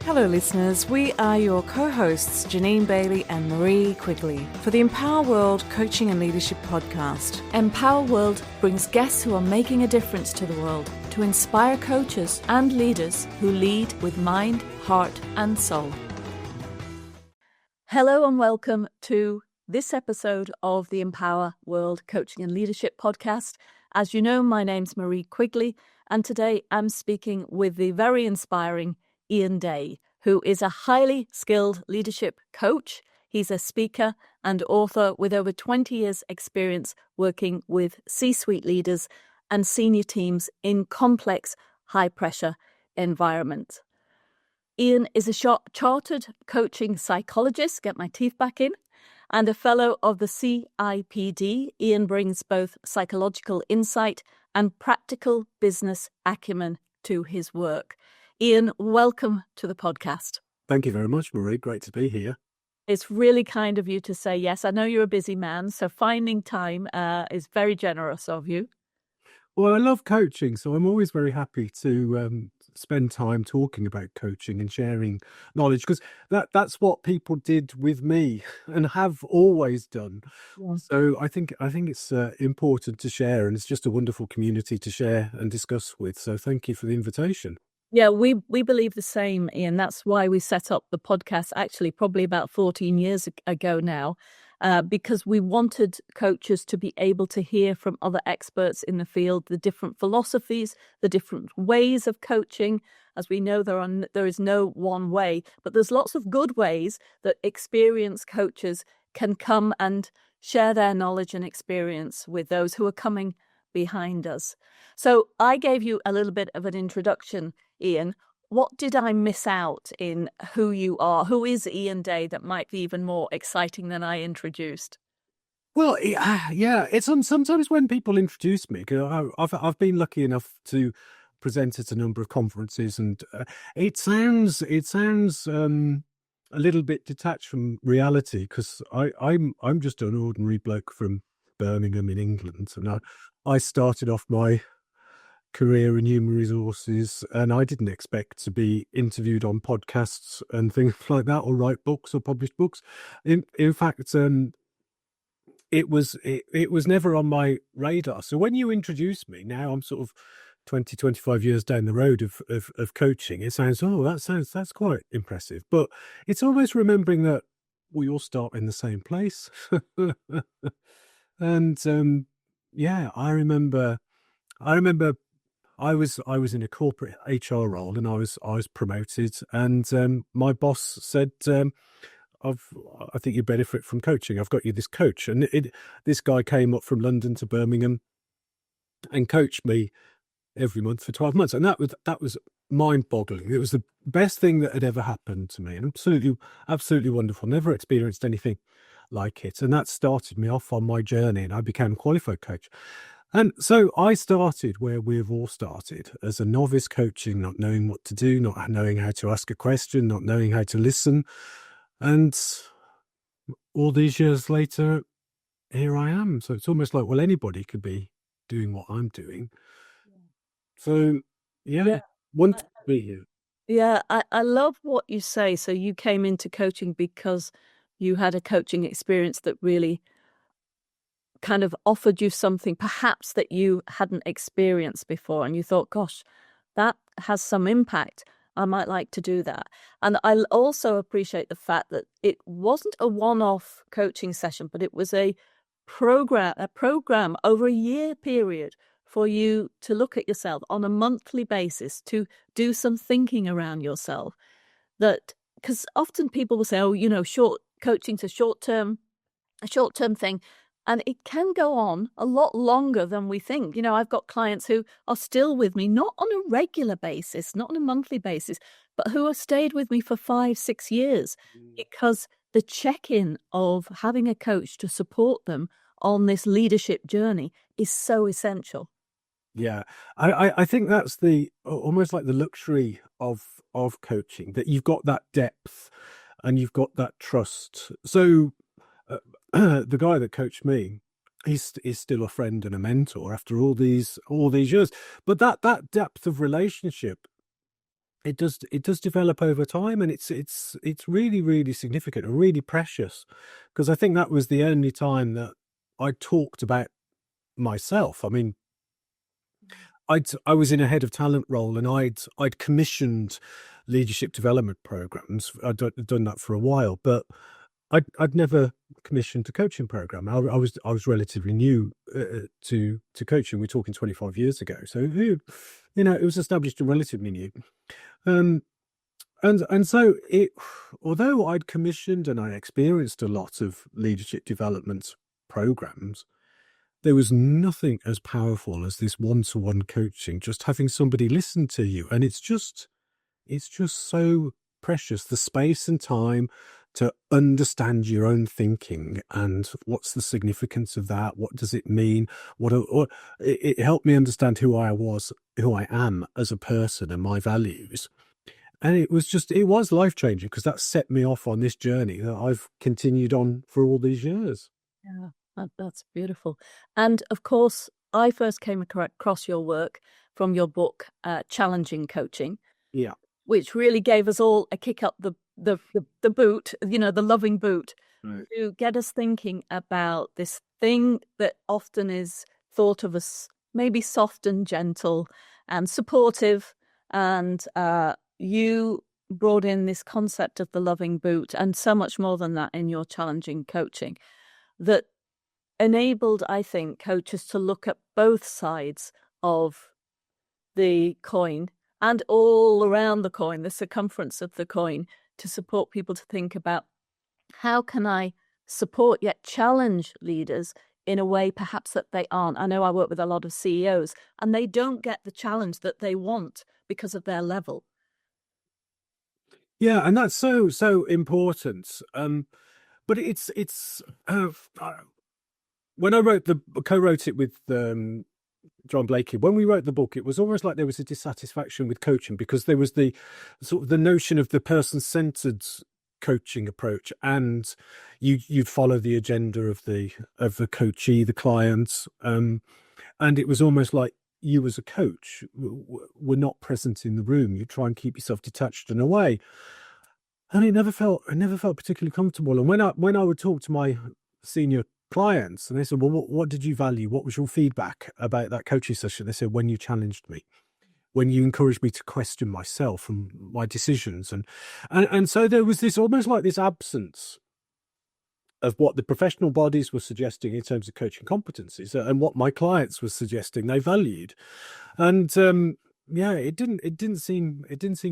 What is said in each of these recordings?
Hello listeners, we are your co-hosts Janine Bailey and Marie Quigley for the Empower World Coaching and Leadership Podcast. Empower World brings guests who are making a difference to the world to inspire coaches and leaders who lead with mind, heart and soul. Hello and welcome to this episode of the Empower World Coaching and Leadership Podcast. As you know, my name's Marie Quigley and today I'm speaking with the very inspiring Ian Day, who is a highly skilled leadership coach. He's a speaker and author with over 20 years' experience working with C-suite leaders and senior teams in complex, high-pressure environments. Ian is a chartered coaching psychologist, get my teeth back in, and a fellow of the CIPD. Ian brings both psychological insight and practical business acumen to his work. Ian, welcome to the podcast. Thank you very much, Marie. Great to be here. It's really kind of you to say yes. I know you're a busy man, so finding time is very generous of you. Well, I love coaching, so I'm always very happy to spend time talking about coaching and sharing knowledge, because that's what people did with me and have always done. Yeah. So I think it's important to share, and it's just a wonderful community to share and discuss with. So thank you for the invitation. Yeah, we believe the same, Ian. That's why we set up the podcast actually probably about 14 years ago now, because we wanted coaches to be able to hear from other experts in the field, the different philosophies, the different ways of coaching. As we know, there is no one way, but there's lots of good ways that experienced coaches can come and share their knowledge and experience with those who are coming behind us. So I gave you a little bit of an introduction, Ian. What did I miss out in who you are? Who is Ian Day that might be even more exciting than I introduced? Well, yeah, it's sometimes when people introduce me, because I've been lucky enough to present at a number of conferences, and it sounds a little bit detached from reality, because I'm just an ordinary bloke from Birmingham in England, and I started off my career in human resources, and I didn't expect to be interviewed on podcasts and things like that, or write books or publish books. In fact, it was never on my radar. So when you introduce me, now I'm sort of 25 years down the road of coaching, it sounds, that's quite impressive. But it's almost remembering that we all start in the same place. And yeah, I remember I was in a corporate HR role, and I was promoted, and my boss said, I think you benefit from coaching. I've got you this coach. And this guy came up from London to Birmingham and coached me every month for 12 months. And that was mind-boggling. It was the best thing that had ever happened to me, and absolutely wonderful. Never experienced anything like it. And that started me off on my journey, and I became a qualified coach. And so I started where we've all started, as a novice coaching, not knowing what to do, not knowing how to ask a question, not knowing how to listen. And all these years later, here I am. So it's almost like, well, anybody could be doing what I'm doing. So, yeah. Want to be here. Yeah, I love what you say. So you came into coaching because you had a coaching experience that really kind of offered you something perhaps that you hadn't experienced before, and you thought, gosh, that has some impact. I might like to do that. And I also appreciate the fact that it wasn't a one-off coaching session, but it was a program over a year period for you to look at yourself on a monthly basis, to do some thinking around yourself. That, because often people will say, oh, short coaching's a short-term thing. And it can go on a lot longer than we think. I've got clients who are still with me, not on a regular basis, not on a monthly basis, but who have stayed with me for 5-6 years, because the check-in of having a coach to support them on this leadership journey is so essential. Yeah, I think that's almost like the luxury of coaching, that you've got that depth and you've got that trust. So the guy that coached me, is still a friend and a mentor after all these years. But that depth of relationship it does develop over time, and it's really, really significant and really precious, because I think that was the only time that I talked about myself. I mean, I was in a head of talent role, and I'd commissioned leadership development programs. Done that for a while, but I'd never commissioned a coaching program. I was relatively new to coaching. We're talking 25 years ago, so it was established and relatively new. Um, and so although I'd commissioned and I experienced a lot of leadership development programs, there was nothing as powerful as this one-to-one coaching, just having somebody listen to you. And it's just so precious, the space and time to understand your own thinking and what's the significance of that. What does it mean? It helped me understand who I am as a person and my values. And it was life changing, because that set me off on this journey that I've continued on for all these years. Yeah, that's beautiful. And of course, I first came across your work from your book, Challenging Coaching, Yeah. which really gave us all a kick up the boot, the loving boot, Right. to get us thinking about this thing that often is thought of as maybe soft and gentle and supportive. And you brought in this concept of the loving boot and so much more than that in your Challenging Coaching, that enabled, I think, coaches to look at both sides of the coin and all around the coin, the circumference of the coin, to support people to think about, how can I support yet challenge leaders in a way perhaps that they aren't. I know I work with a lot of CEOs, and they don't get the challenge that they want because of their level. Yeah, and that's so important. But it's when I co-wrote it with John Blakey. When we wrote the book, it was almost like there was a dissatisfaction with coaching, because there was the sort of the notion of the person-centered coaching approach, and you'd follow the agenda of the coachee, the client, and it was almost like you as a coach were not present in the room. You try and keep yourself detached and away, and it never felt particularly comfortable. And when I would talk to my senior clients, and they said, well, what did you value? What was your feedback about that coaching session? They said, when you challenged me, when you encouraged me to question myself and my decisions. And so there was this almost like this absence of what the professional bodies were suggesting in terms of coaching competencies, and what my clients were suggesting they valued. And yeah, it didn't seem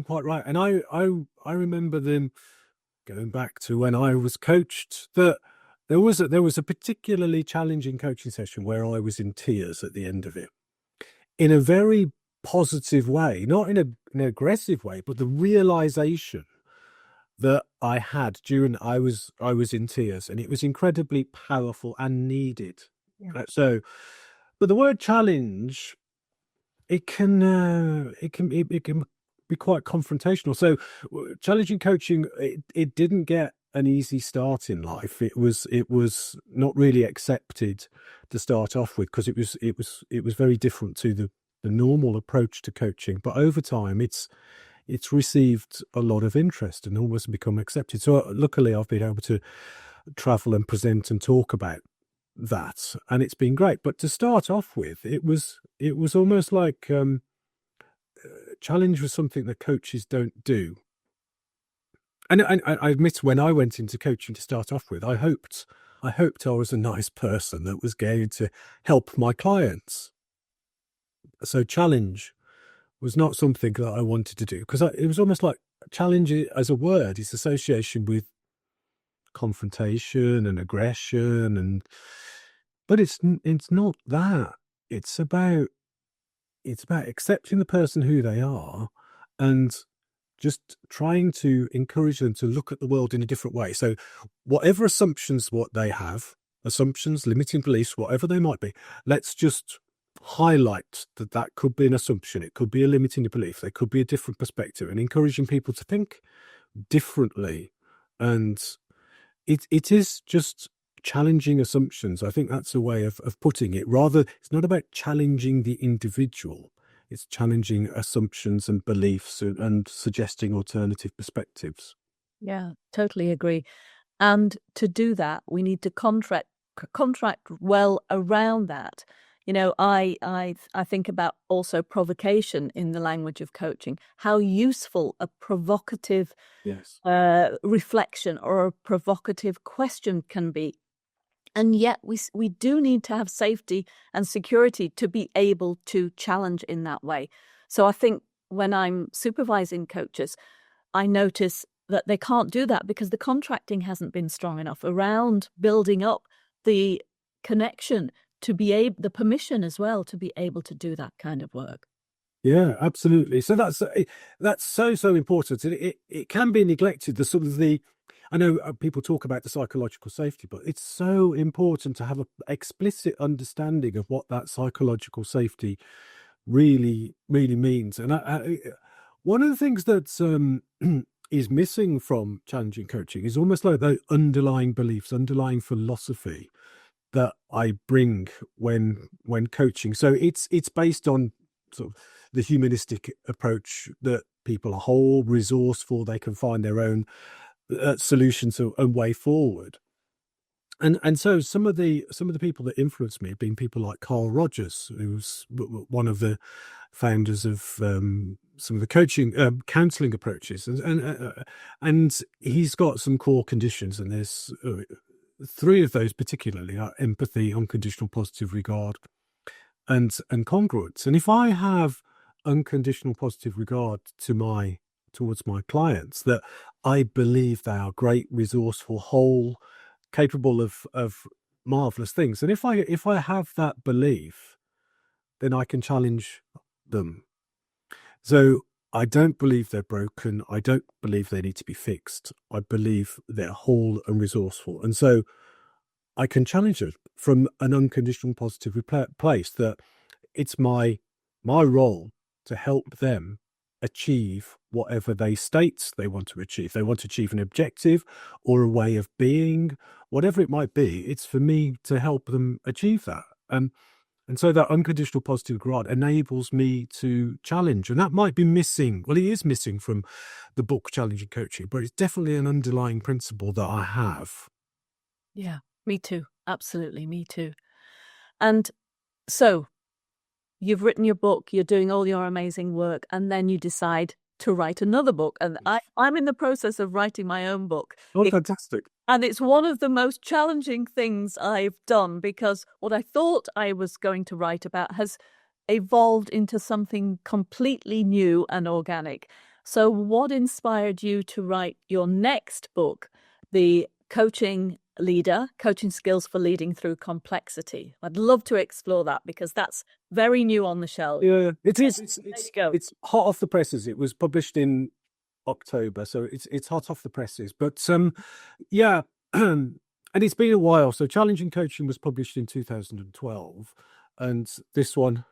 quite right. And I remember them going back to when I was coached, that there was a particularly challenging coaching session where I was in tears at the end of it, in a very positive way, not in an aggressive way, but the realization that I had during I was in tears, and it was incredibly powerful and needed. Yeah. So, but the word challenge, it can be quite confrontational. So, challenging coaching, it didn't get an easy start in life. It was not really accepted to start off with, because it was very different to the normal approach to coaching. But over time, it's received a lot of interest and almost become accepted. So luckily, I've been able to travel and present and talk about that, and it's been great. But to start off with, it was almost like challenge was something that coaches don't do. And I admit, when I went into coaching to start off with, I hoped I was a nice person that was going to help my clients. So challenge was not something that I wanted to do, because it was almost like challenge as a word is association with confrontation and aggression, but it's not that. It's about accepting the person who they are, and just trying to encourage them to look at the world in a different way. So whatever assumptions what they have, limiting beliefs, whatever they might be, let's just highlight that could be an assumption. It could be a limiting belief. There could be a different perspective, and encouraging people to think differently. And it is just challenging assumptions. I think that's a way of putting it. Rather, it's not about challenging the individual. It's challenging assumptions and beliefs and suggesting alternative perspectives. Yeah, totally agree. And to do that, we need to contract well around that. You know, I think about also provocation in the language of coaching, how useful a provocative Yes. reflection or a provocative question can be. And yet we do need to have safety and security to be able to challenge in that way. So I think when I'm supervising coaches, I notice that they can't do that because the contracting hasn't been strong enough around building up the connection to be able, the permission as well to be able to do that kind of work. Yeah, absolutely. So that's so important. And it can be neglected. The sort of the, I know people talk about the psychological safety, but it's so important to have an explicit understanding of what that psychological safety really means. And one of the things that's is missing from challenging coaching is almost like those underlying beliefs, underlying philosophy that I bring when coaching. So it's based on sort of the humanistic approach that people are whole, resourceful, they can find their own solutions and way forward. And so some of the people that influenced me have been people like Carl Rogers, who's one of the founders of some of the coaching counseling approaches, and he's got some core conditions, and there's three of those particularly are empathy, unconditional positive regard, and congruence. And if I have unconditional positive regard towards my clients, that I believe they are great, resourceful, whole, capable of marvelous things, and if I have that belief, then I can challenge them. So I don't believe they're broken. I don't believe they need to be fixed. I believe they're whole and resourceful, and so I can challenge it from an unconditional positive place, that it's my role to help them achieve whatever they state they want to achieve. They want to achieve an objective or a way of being, whatever it might be. It's for me to help them achieve that. And so that unconditional positive regard enables me to challenge. And that might be missing. Well, it is missing from the book Challenging Coaching, but it's definitely an underlying principle that I have. Yeah, me too. Absolutely, me too. And so you've written your book, you're doing all your amazing work, and then you decide to write another book. And I'm in the process of writing my own book. Oh, fantastic. And it's one of the most challenging things I've done, because what I thought I was going to write about has evolved into something completely new and organic. So what inspired you to write your next book, The Coaching Leader, Coaching Skills for Leading Through Complexity? I'd love to explore that because that's very new on the shelf. Yeah, it is. It's hot off the presses. It was published in October, so it's hot off the presses. But yeah, and it's been a while. So Challenging Coaching was published in 2012, and this one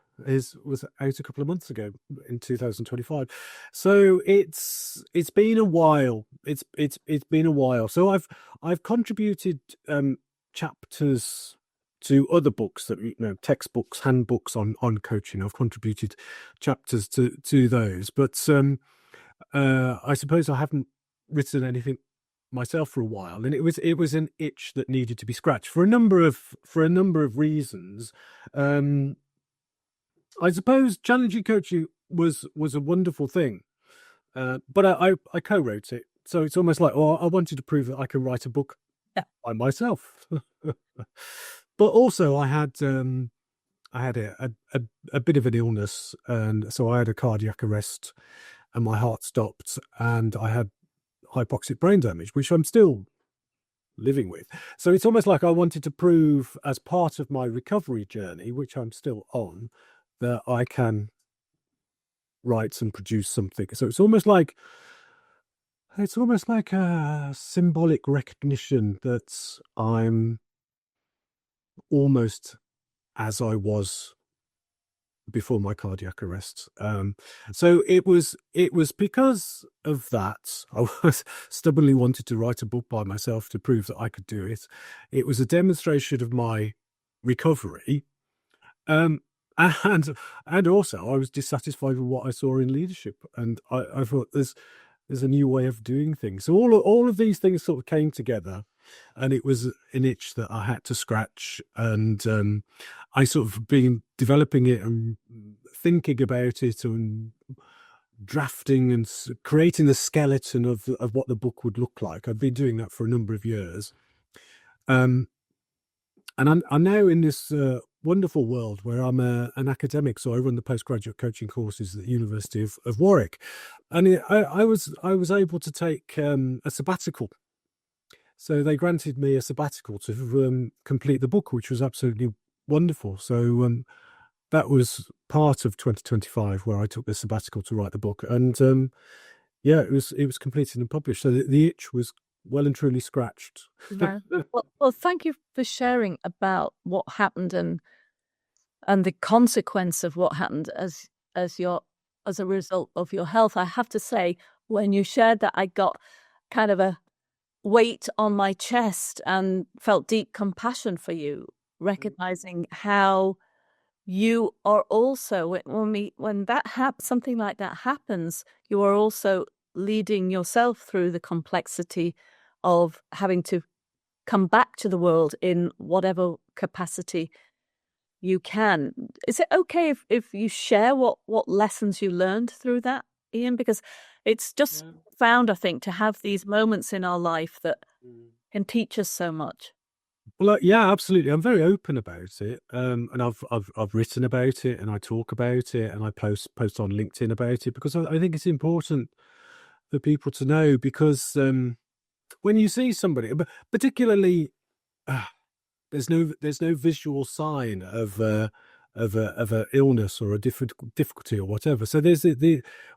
was out a couple of months ago in 2025. So it's been a while. It's been a while. So I've contributed chapters to other books, that textbooks, handbooks on coaching. I've contributed chapters to those, but I suppose I haven't written anything myself for a while, and it was an itch that needed to be scratched for a number of reasons. I suppose Challenging Coaching was a wonderful thing, but I co-wrote it, so it's almost like, I wanted to prove that I can write a book by myself. But also I had a bit of an illness, and so I had a cardiac arrest, and my heart stopped, and I had hypoxic brain damage, which I'm still living with. So it's almost like I wanted to prove, as part of my recovery journey, which I'm still on, that I can write and produce something. So it's almost like a symbolic recognition that I'm almost as I was before my cardiac arrest. So it was because of that I was stubbornly wanted to write a book by myself to prove that I could do it. It was a demonstration of my recovery. and also I was dissatisfied with what I saw in leadership, and I thought there's a new way of doing things. So all of these things sort of came together, and it was an itch that I had to scratch. And I sort of been developing it and thinking about it and drafting and creating the skeleton of what the book would look like. I've been doing that for a number of years. And I'm now in this wonderful world where I'm an academic, so I run the postgraduate coaching courses at the University of Warwick, and I was able to take a sabbatical. So they granted me a sabbatical to complete the book, which was absolutely wonderful. So that was part of 2025 where I took the sabbatical to write the book, and yeah, it was completed and published. So the itch was well and truly scratched. Right. Well, thank you for sharing about what happened and the consequence of what happened as a result of your health. I have to say, when you shared that, I got kind of a weight on my chest and felt deep compassion for you, recognizing how you are also, when that something like that happens, you are also leading yourself through the complexity of having to come back to the world in whatever capacity you can. Is it okay if you share what lessons you learned through that, Ian? Because it's just found, I think, to have these moments in our life that can teach us so much. Well, yeah, absolutely. I'm very open about it, and I've written about it, and I talk about it, and I post on LinkedIn about it, because I think it's important for people to know. Because when you see somebody, particularly, there's no visual sign of a illness or a difficulty or whatever. So there's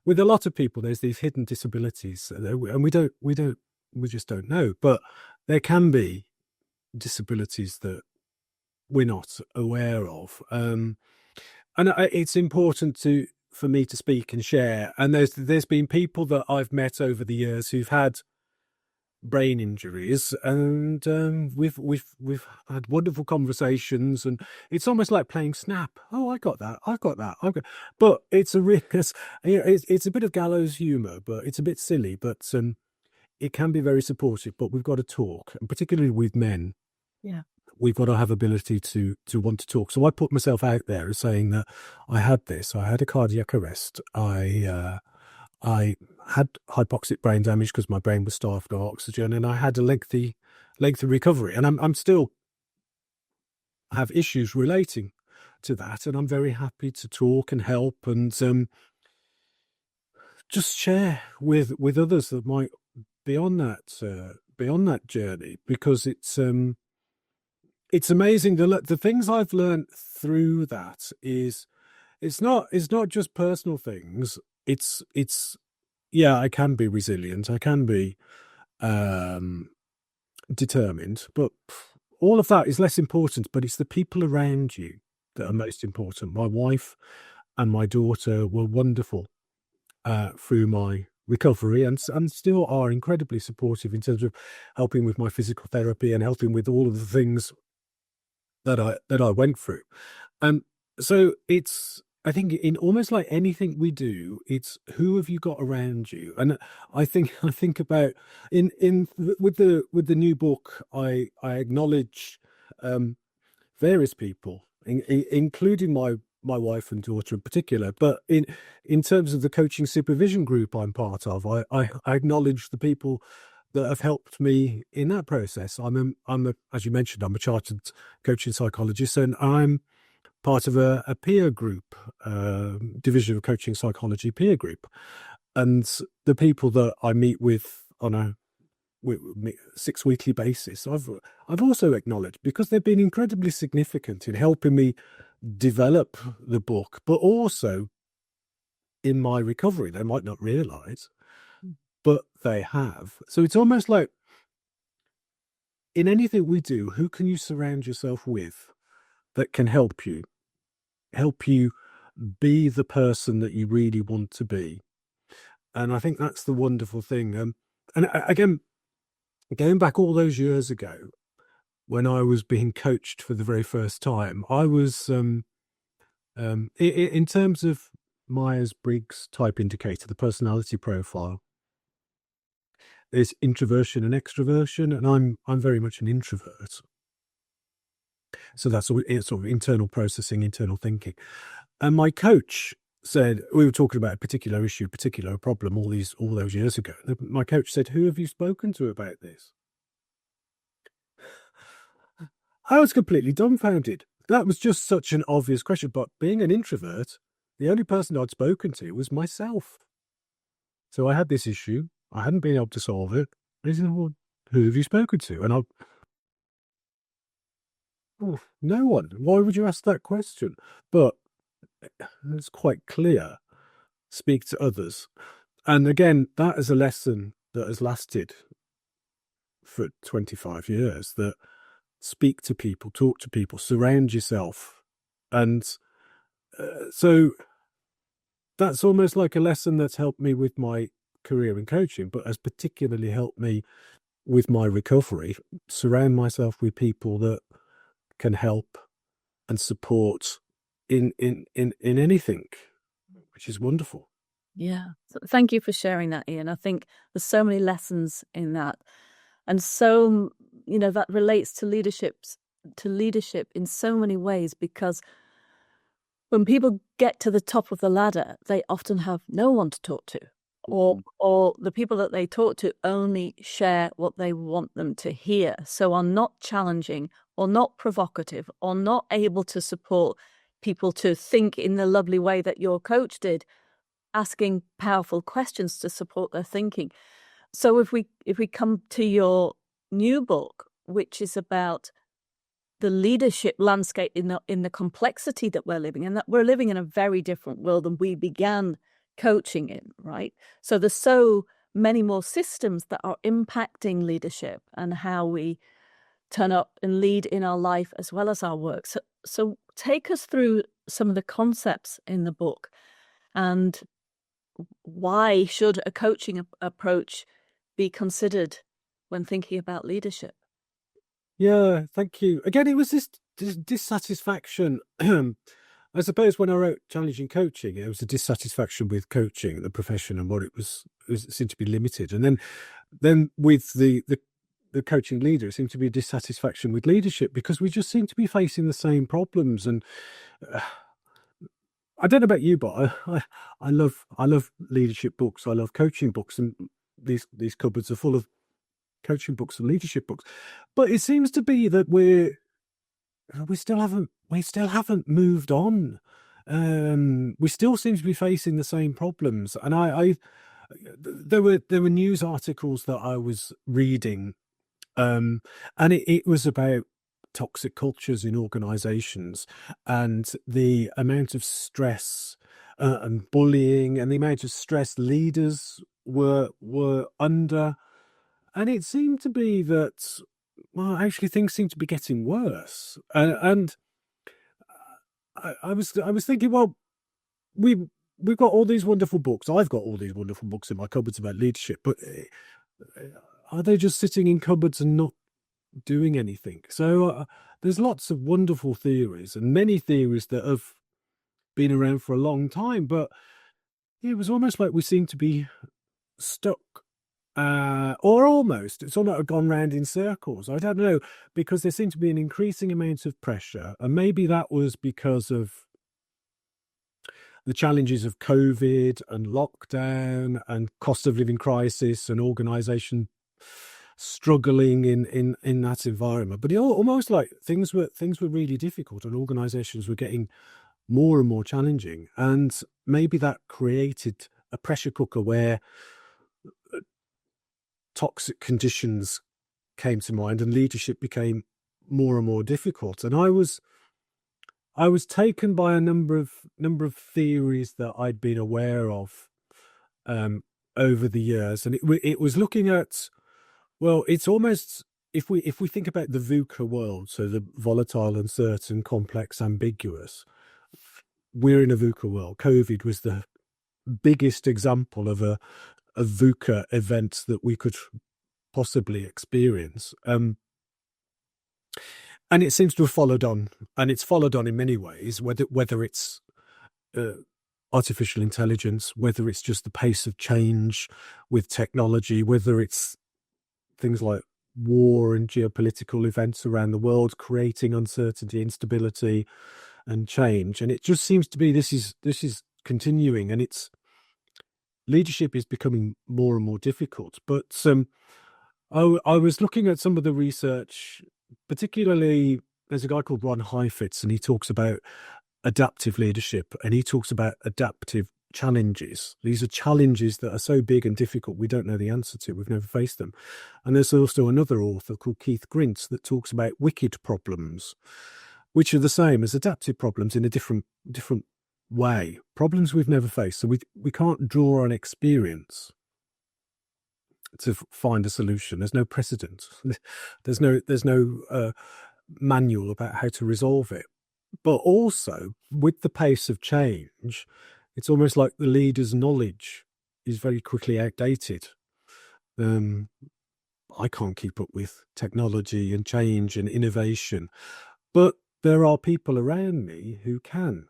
with a lot of people, there's these hidden disabilities, and we just don't know. But there can be disabilities that we're not aware of, and it's important for me to speak and share. And there's been people that I've met over the years who've had brain injuries, and we've had wonderful conversations, and it's almost like playing Snap. Oh, I got that. But it's it's a bit of gallows humor, but it's a bit silly. But it can be very supportive. But we've got to talk, and particularly with men. Yeah, we've got to have ability to want to talk. So I put myself out there as saying that I had this. I had a cardiac arrest. I had hypoxic brain damage because my brain was starved of oxygen, and I had a lengthy recovery. And I'm still have issues relating to that, and I'm very happy to talk and help and just share with others that might be on that journey, because it's amazing the things I've learned through that is it's not just personal things. It's yeah, I can be resilient, I can be determined, but all of that is less important. But it's the people around you that are most important. My wife and my daughter were wonderful through my recovery, and still are incredibly supportive in terms of helping with my physical therapy and helping with all of the things that I went through. So I think in almost like anything we do, it's who have you got around you. And I think about with the new book, I acknowledge various people, including my wife and daughter in particular. But in terms of the coaching supervision group I'm part of, I acknowledge the people that have helped me in that process. As you mentioned, I'm a chartered coaching psychologist, and I'm part of a peer group, division of coaching psychology peer group. And the people that I meet with on a 6 weekly basis, I've also acknowledged, because they've been incredibly significant in helping me develop the book, but also in my recovery. They might not realize, but they have. So it's almost like in anything we do, who can you surround yourself with that can help you be the person that you really want to be? And I think that's the wonderful thing. And again, going back all those years ago, when I was being coached for the very first time, I was In terms of Myers-Briggs type indicator, the personality profile, there's introversion and extroversion, and I'm very much an introvert. So that's sort of internal processing, internal thinking. And my coach said, we were talking about a particular issue, particular problem all those years ago. My coach said, "Who have you spoken to about this?" I was completely dumbfounded. That was just such an obvious question. But being an introvert, the only person I'd spoken to was myself. So I had this issue. I hadn't been able to solve it. And he said, "Well, who have you spoken to?" And no one. Why would you ask that question? But it's quite clear. Speak to others. And again, that is a lesson that has lasted for 25 years, that speak to people, talk to people, surround yourself. And so that's almost like a lesson that's helped me with my career in coaching, but has particularly helped me with my recovery. Surround myself with people that can help and support in anything, which is wonderful. Yeah. So thank you for sharing that, Ian. I think there's so many lessons in that. And so, that relates to leadership in so many ways, because when people get to the top of the ladder, they often have no one to talk to, or the people that they talk to only share what they want them to hear. So are not challenging or not provocative or not able to support people to think in the lovely way that your coach did, asking powerful questions to support their thinking. So if we come to your new book, which is about the leadership landscape in the complexity that we're living in, that we're living in a very different world than we began coaching in, right? So there's so many more systems that are impacting leadership and how we turn up and lead in our life as well as our work. So take us through some of the concepts in the book, and why should a coaching approach be considered when thinking about leadership? Yeah, thank you. Again, it was this dissatisfaction. I suppose when I wrote Challenging Coaching, it was a dissatisfaction with coaching, the profession, and what it seemed to be limited. And then with the coaching leader, it seemed to be a dissatisfaction with leadership, because we just seem to be facing the same problems. And I don't know about you, but I love leadership books. I love coaching books, and these cupboards are full of coaching books and leadership books. But it seems to be that we still haven't moved on. We still seem to be facing the same problems. And there were news articles that I was reading, and it was about toxic cultures in organizations, and the amount of stress and bullying, and the amount of stress leaders were under. And it seemed to be that, well, actually things seem to be getting worse. And I was thinking, well, we've got all these wonderful books. I've got all these wonderful books in my cupboards about leadership, but are they just sitting in cupboards and not doing anything? So there's lots of wonderful theories, and many theories that have been around for a long time, but it was almost like we seem to be stuck. Or almost, it's almost gone round in circles. I don't know, because there seemed to be an increasing amount of pressure, and maybe that was because of the challenges of COVID and lockdown and cost of living crisis and organisation struggling in that environment. But it almost like things were really difficult, and organisations were getting more and more challenging, and maybe that created a pressure cooker where toxic conditions came to mind and leadership became more and more difficult. And I was taken by a number of theories that I'd been aware of over the years, and it was looking at, well, it's almost, if we think about the VUCA world, so the volatile, uncertain, complex, ambiguous, we're in a VUCA world. COVID was the biggest example of a VUCA event that we could possibly experience. And it seems to have followed on, and it's followed on in many ways, whether it's artificial intelligence, whether it's just the pace of change with technology, whether it's things like war and geopolitical events around the world creating uncertainty, instability, and change. And it just seems to be this is continuing, and it's leadership is becoming more and more difficult. But I was looking at some of the research, particularly there's a guy called Ron Heifetz, and he talks about adaptive leadership, and he talks about adaptive challenges. These are challenges that are so big and difficult we don't know the answer to. We've never faced them. And there's also another author called Keith Grint that talks about wicked problems, which are the same as adaptive problems in a different way. Problems we've never faced. So we can't draw on experience to find a solution. There's no precedent. There's no manual about how to resolve it. But also, with the pace of change, it's almost like the leader's knowledge is very quickly outdated. I can't keep up with technology and change and innovation, but there are people around me who can.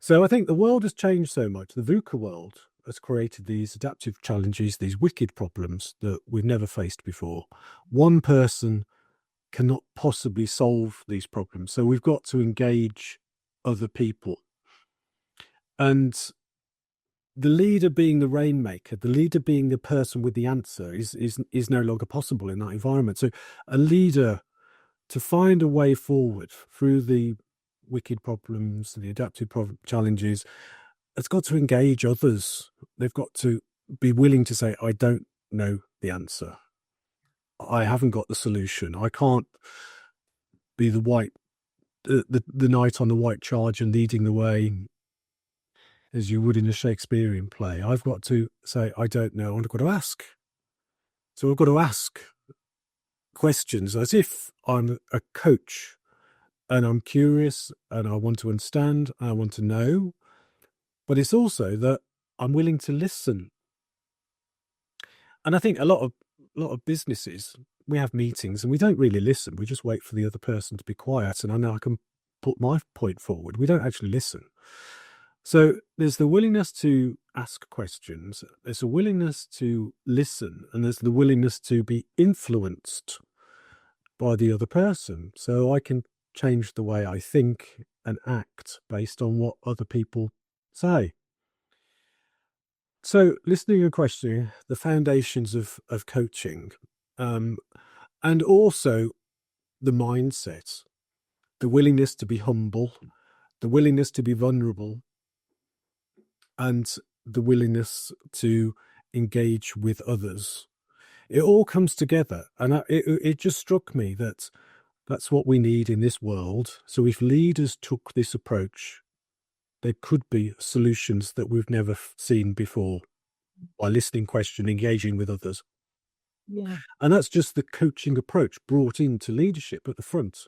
So I think the world has changed so much. The VUCA world has created these adaptive challenges, these wicked problems that we've never faced before. One person cannot possibly solve these problems. So we've got to engage other people. And the leader being the rainmaker, the leader being the person with the answer is no longer possible in that environment. So a leader, to find a way forward through the wicked problems, the adaptive challenges, has got to engage others. They've got to be willing to say, I don't know the answer. I haven't got the solution. I can't be the knight on the white charger leading the way as you would in a Shakespearean play. I've got to say, I don't know. I've got to ask. So I've got to ask questions as if I'm a coach and I'm curious and I want to understand, and I want to know. But it's also that I'm willing to listen. And I think a lot of businesses, we have meetings and we don't really listen. We just wait for the other person to be quiet, and I know I can put my point forward. We don't actually listen. So there's the willingness to ask questions, there's a willingness to listen, and there's the willingness to be influenced by the other person. So I can change the way I think and act based on what other people say. So listening and questioning, the foundations of coaching, and also the mindset, the willingness to be humble, the willingness to be vulnerable, and the willingness to engage with others. It all comes together. And it just struck me that that's what we need in this world. So if leaders took this approach, there could be solutions that we've never seen before by listening, questioning, engaging with others. Yeah. And that's just the coaching approach brought into leadership at the front.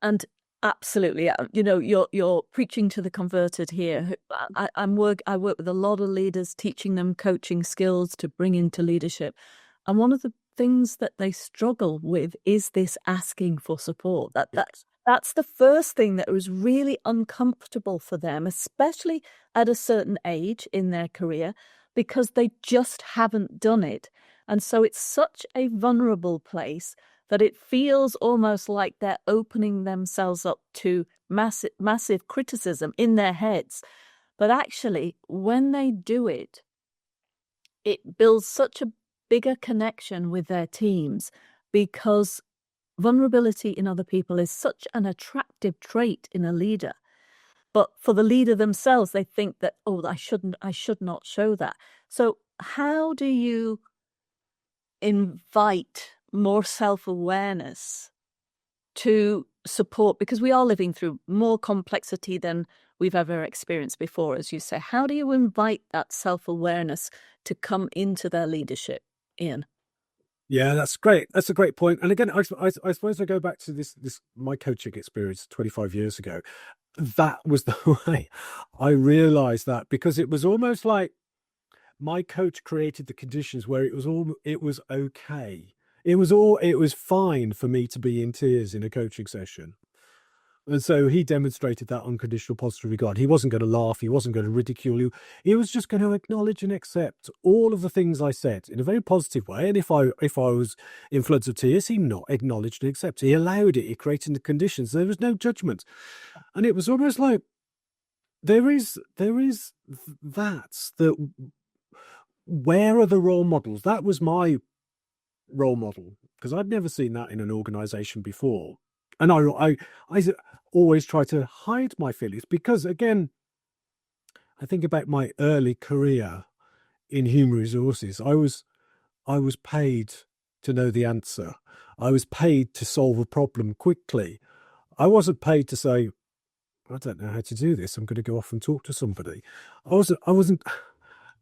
And absolutely, you're preaching to the converted here. I work with a lot of leaders, teaching them coaching skills to bring into leadership. And one of the things that they struggle with is this asking for support. That's the first thing that was really uncomfortable for them, especially at a certain age in their career, because they just haven't done it. And so it's such a vulnerable place that it feels almost like they're opening themselves up to massive criticism in their heads. But actually, when they do it, it builds such a bigger connection with their teams, because vulnerability in other people is such an attractive trait in a leader. But for the leader themselves, they think that, I should not show that. So how do you invite more self-awareness to support, because we are living through more complexity than we've ever experienced before, as you say. How do you invite that self-awareness to come into their leadership, Ian? Yeah, that's great. That's a great point. And again, I suppose I go back to this my coaching experience 25 years ago. That was the way I realized that, because it was almost like my coach created the conditions where it was okay. It was fine for me to be in tears in a coaching session. And so he demonstrated that unconditional positive regard. He wasn't going to laugh. He wasn't going to ridicule you. He was just going to acknowledge and accept all of the things I said in a very positive way. And if I was in floods of tears, he not acknowledged and accepted. He allowed it. He created the conditions. There was no judgment. And it was almost like there is that where are the role models? That was my role model, because I'd never seen that in an organization before. And I always try to hide my feelings because, again, I think about my early career in human resources. I was paid to know the answer. I was paid to solve a problem quickly. I wasn't paid to say, I don't know how to do this, I'm going to go off and talk to somebody. I wasn't.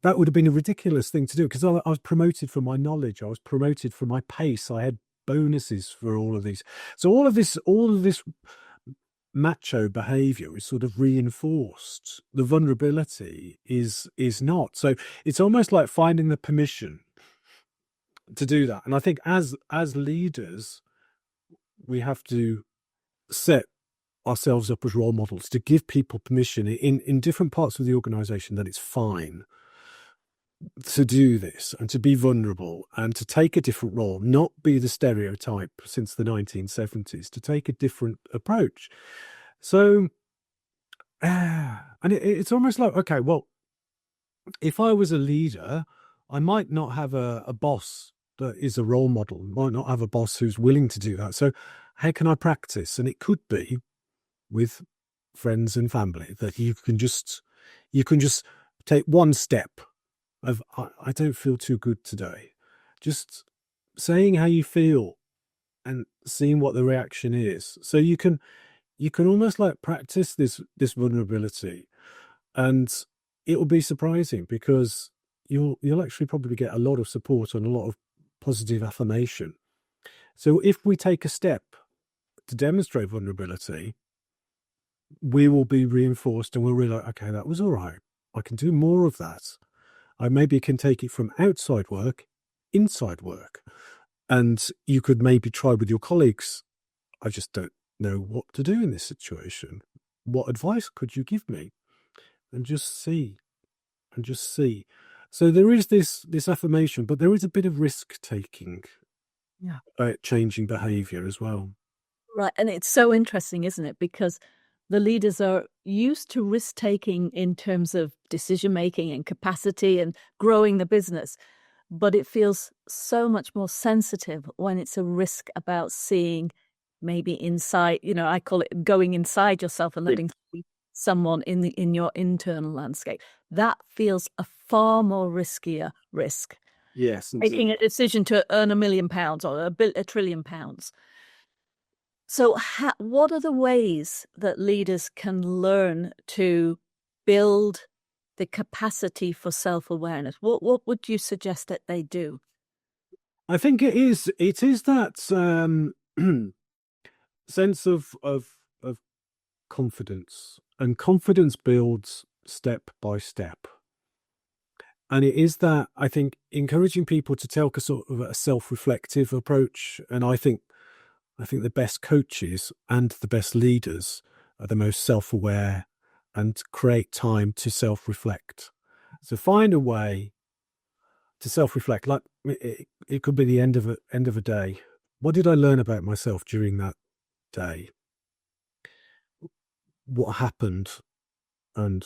That would have been a ridiculous thing to do, because I was promoted for my knowledge. I was promoted for my pace. I had bonuses for all of these. So all of this macho behavior is sort of reinforced. The vulnerability is not. So it's almost like finding the permission to do that. And I think as leaders, we have to set ourselves up as role models to give people permission in different parts of the organization that it's fine to do this and to be vulnerable and to take a different role, not be the stereotype since the 1970s, to take a different approach. So, and it's almost like, okay, well, if I was a leader, I might not have a boss that is a role model, might not have a boss who's willing to do that. So how can I practice? And it could be with friends and family that you can just take one step of, I don't feel too good today. Just saying how you feel and seeing what the reaction is. So you can almost like practice this vulnerability, and it will be surprising because you'll actually probably get a lot of support and a lot of positive affirmation. So if we take a step to demonstrate vulnerability, we will be reinforced and we'll realize, okay, that was all right. I can do more of that. I maybe can take it from outside work, inside work. And you could maybe try with your colleagues. I just don't know what to do in this situation. What advice could you give me? And just see. So there is this affirmation, but there is a bit of risk taking. Yeah. Changing behavior as well. Right. And it's so interesting, isn't it? Because the leaders are used to risk taking in terms of decision making and capacity and growing the business. But it feels so much more sensitive when it's a risk about seeing maybe inside, I call it going inside yourself and letting someone in your internal landscape. That feels a far more riskier risk. Yes. Making a decision to earn £1 million or £1 trillion. So what are the ways that leaders can learn to build the capacity for self-awareness? What would you suggest that they do? I think it is that sense of confidence, and confidence builds step by step. And it is that, I think, encouraging people to take a sort of a self-reflective approach. And I think the best coaches and the best leaders are the most self-aware and create time to self-reflect. So find a way to self-reflect. Like it could be the end of a day. What did I learn about myself during that day? What happened, and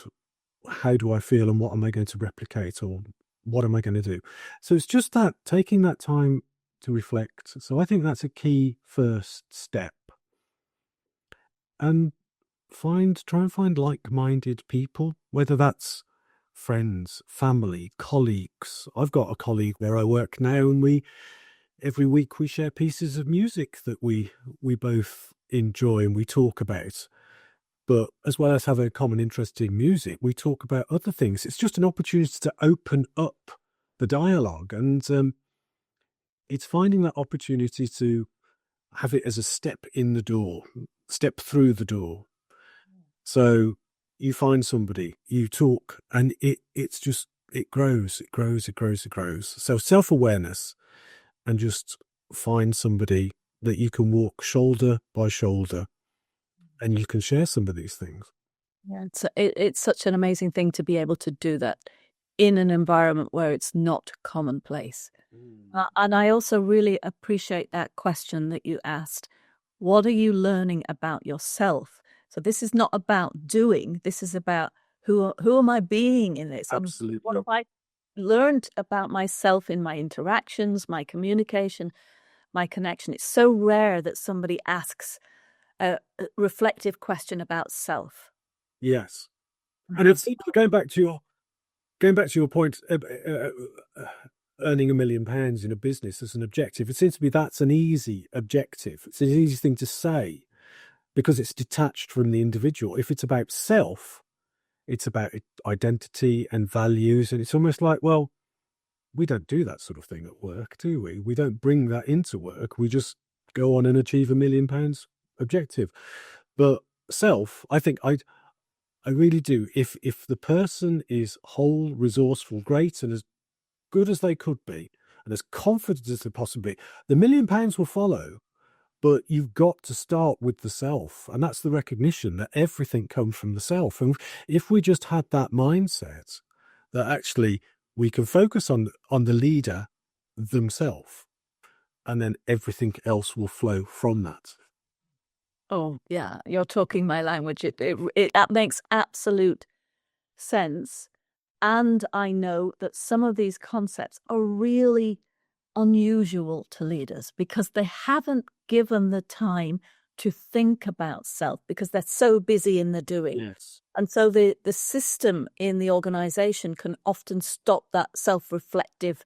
how do I feel, and what am I going to replicate, or what am I going to do? So it's just that, taking that time to reflect. So I think that's a key first step. And try and find like-minded people, whether that's friends, family, colleagues. I've got a colleague where I work now, and every week we share pieces of music that we both enjoy and we talk about. But as well as have a common interest in music, we talk about other things. It's just an opportunity to open up the dialogue, and it's finding that opportunity to have it as a step in the door, step through the door. So you find somebody, you talk, and it grows. So self-awareness, and just find somebody that you can walk shoulder by shoulder and you can share some of these things. Yeah, it's such an amazing thing to be able to do that in an environment where it's not commonplace. And I also really appreciate that question that you asked. What are you learning about yourself? So this is not about doing. This is about who am I being in this? And Absolutely. what have I learned about myself in my interactions, my communication, my connection? It's so rare that somebody asks a reflective question about self. Yes. And it's going back to your point, earning £1 million in a business as an objective. It seems to me that's an easy objective. It's an easy thing to say because it's detached from the individual. If it's about self, it's about identity and values, and it's almost like, well, we don't do that sort of thing at work, do we? We don't bring that into work. We just go on and achieve £1 million objective. But self, I think I really do. If the person is whole, resourceful, great, and as good as they could be, and as confident as they possibly be, the £1 million will follow. But you've got to start with the self, and that's the recognition that everything comes from the self. And if we just had that mindset, that actually we can focus on the leader themselves, and then everything else will flow from that. Oh, yeah, you're talking my language. That makes absolute sense. And I know that some of these concepts are really unusual to leaders because they haven't given the time to think about self because they're so busy in the doing. Yes. And so the system in the organization can often stop that self-reflective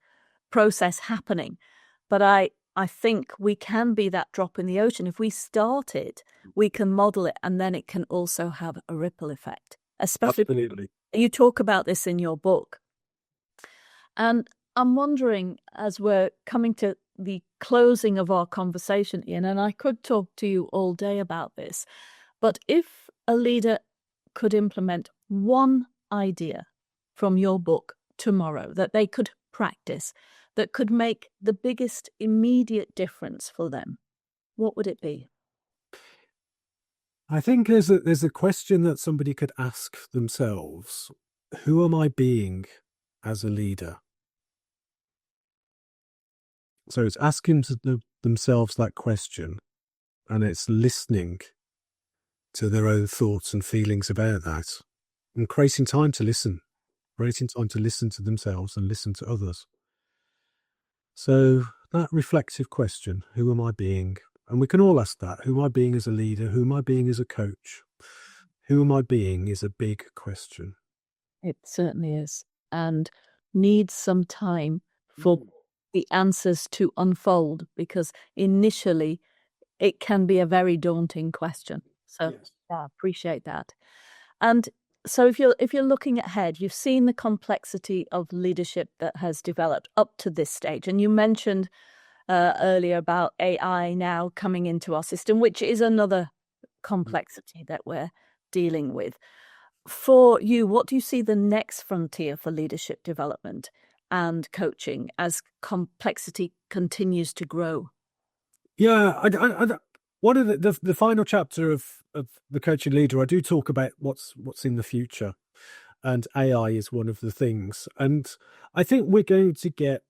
process happening. But I think we can be that drop in the ocean. If we start it, we can model it, and then it can also have a ripple effect. Especially, Absolutely. you talk about this in your book. And I'm wondering, as we're coming to the closing of our conversation, Ian, and I could talk to you all day about this, but if a leader could implement one idea from your book tomorrow that they could practice, that could make the biggest immediate difference for them, what would it be? I think there's a question that somebody could ask themselves: who am I being as a leader? So it's asking themselves that question, and it's listening to their own thoughts and feelings about that, and creating time to listen to themselves and listen to others. So that reflective question, who am I being? And we can all ask that. Who am I being as a leader? Who am I being as a coach? Who am I being is a big question. It certainly is. And needs some time for the answers to unfold, because initially it can be a very daunting question. So Yes. yeah, appreciate that. And so if you're looking ahead, you've seen the complexity of leadership that has developed up to this stage. And you mentioned earlier about AI now coming into our system, which is another complexity that we're dealing with. For you, what do you see the next frontier for leadership development and coaching as complexity continues to grow? Yeah, one of the final chapter of the Coaching Leader, I do talk about what's in the future, and AI is one of the things. And I think we're going to get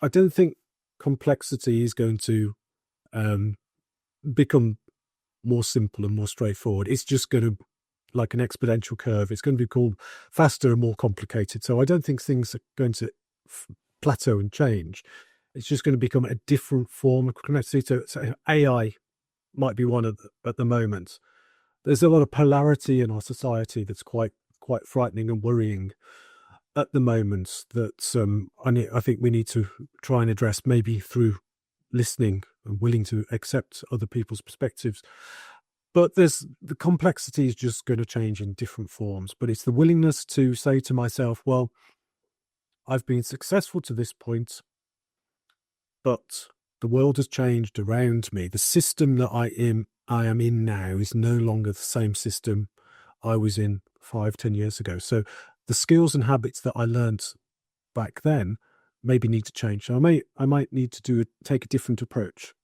I don't think complexity is going to become more simple and more straightforward. It's just going to, like an exponential curve, it's going to become faster and more complicated. So I don't think things are going to plateau and change. It's just going to become a different form of complexity. So AI might be one at the moment. There's a lot of polarity in our society that's quite frightening and worrying at the moment, that I think we need to try and address, maybe through listening and willing to accept other people's perspectives. But the complexity is just going to change in different forms. But it's the willingness to say to myself, well, I've been successful to this point, but the world has changed around me. The system that I am in now is no longer the same system I was in 5-10 years ago. So the skills and habits that I learned back then maybe need to change. So I might need to take a different approach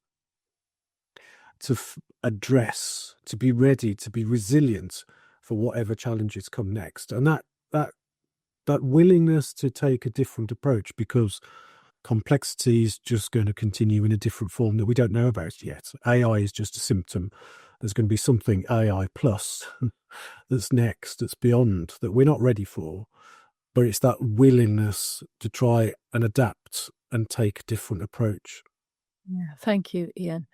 to address, to be ready, to be resilient for whatever challenges come next. And that willingness to take a different approach, because complexity is just going to continue in a different form that we don't know about yet. AI is just a symptom. There's going to be something AI plus that's next, that's beyond, that we're not ready for. But it's that willingness to try and adapt and take a different approach. Yeah, thank you, Ian.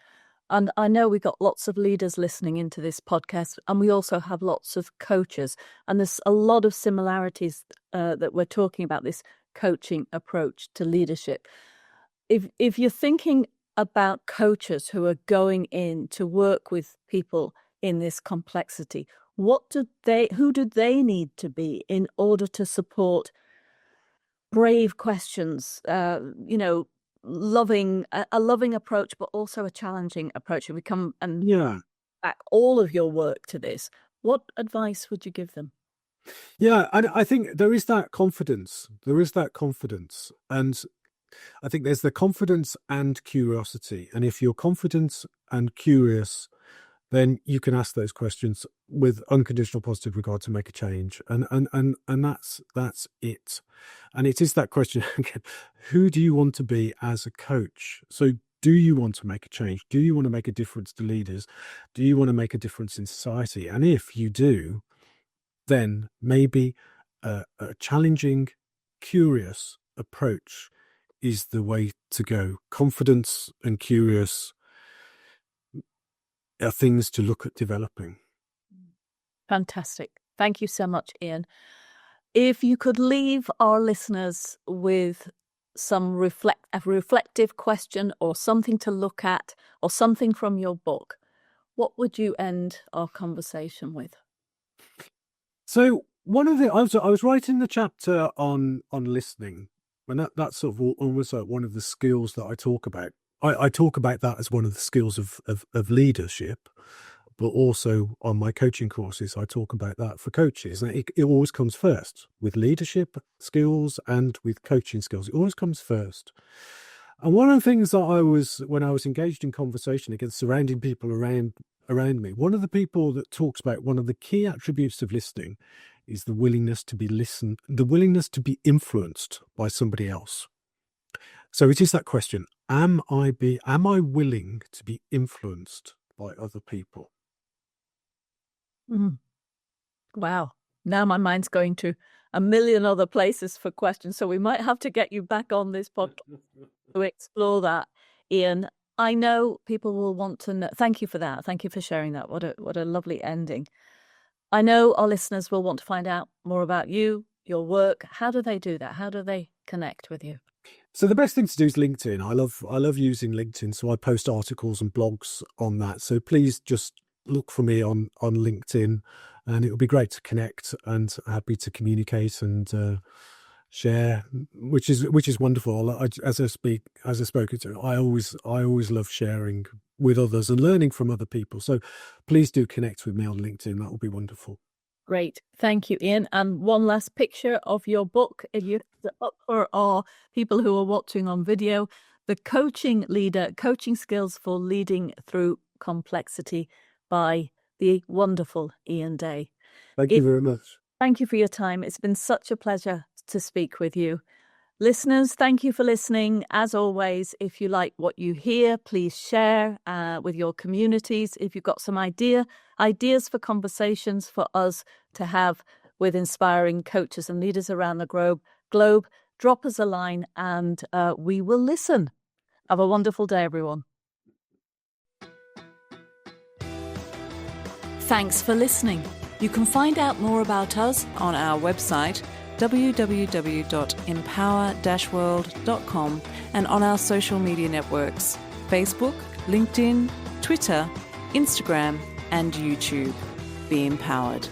And I know we've got lots of leaders listening into this podcast, and we also have lots of coaches. And there's a lot of similarities that we're talking about, this coaching approach to leadership. If you're thinking about coaches who are going in to work with people in this complexity, who do they need to be in order to support brave questions, loving approach, but also a challenging approach? And we come and back all of your work to this. What advice would you give them? Yeah, I think there is that confidence. And I think there's the confidence and curiosity. And if you're confident and curious, then you can ask those questions with unconditional positive regard to make a change. And that's it. And it is that question again, who do you want to be as a coach? So do you want to make a change? Do you want to make a difference to leaders? Do you want to make a difference in society? And if you do, then maybe a challenging, curious approach is the way to go. Confidence and curious are things to look at developing. Fantastic. Thank you so much, Ian. If you could leave our listeners with some reflective question or something to look at or something from your book, what would you end our conversation with? So I was writing the chapter on listening, and that's sort of almost like one of the skills that I talk about. I talk about that as one of the skills of leadership, but also on my coaching courses, I talk about that for coaches. And it always comes first with leadership skills and with coaching skills. It always comes first. And one of the things that when I was engaged in conversation against surrounding people around me, one of the people that talks about one of the key attributes of listening is the willingness to be listened, the willingness to be influenced by somebody else. So it is that question, am I willing to be influenced by other people? Wow. Now my mind's going to a million other places for questions. So we might have to get you back on this podcast to explore that, Ian. I know people will want to know. Thank you for that. Thank you for sharing that. What a lovely ending. I know our listeners will want to find out more about you, your work. How do they do that? How do they connect with you? So the best thing to do is LinkedIn. I love using LinkedIn. So I post articles and blogs on that. So please just look for me on LinkedIn, and it would be great to connect and happy to communicate and share, which is wonderful. As I spoke to, I always love sharing with others and learning from other people. So please do connect with me on LinkedIn. That would be wonderful. Great. Thank you, Ian. And one last picture of your book, if you up for our people who are watching on video, The Coaching Leader, Coaching Skills for Leading Through Complexity by the wonderful Ian Day. Thank you very much. Thank you for your time. It's been such a pleasure to speak with you. Listeners, thank you for listening. As always, if you like what you hear, please share with your communities. If you've got some ideas for conversations for us to have with inspiring coaches and leaders around the globe, drop us a line and we will listen. Have a wonderful day, everyone. Thanks for listening. You can find out more about us on our website, www.empower-world.com, and on our social media networks, Facebook, LinkedIn, Twitter, Instagram, and YouTube. Be empowered.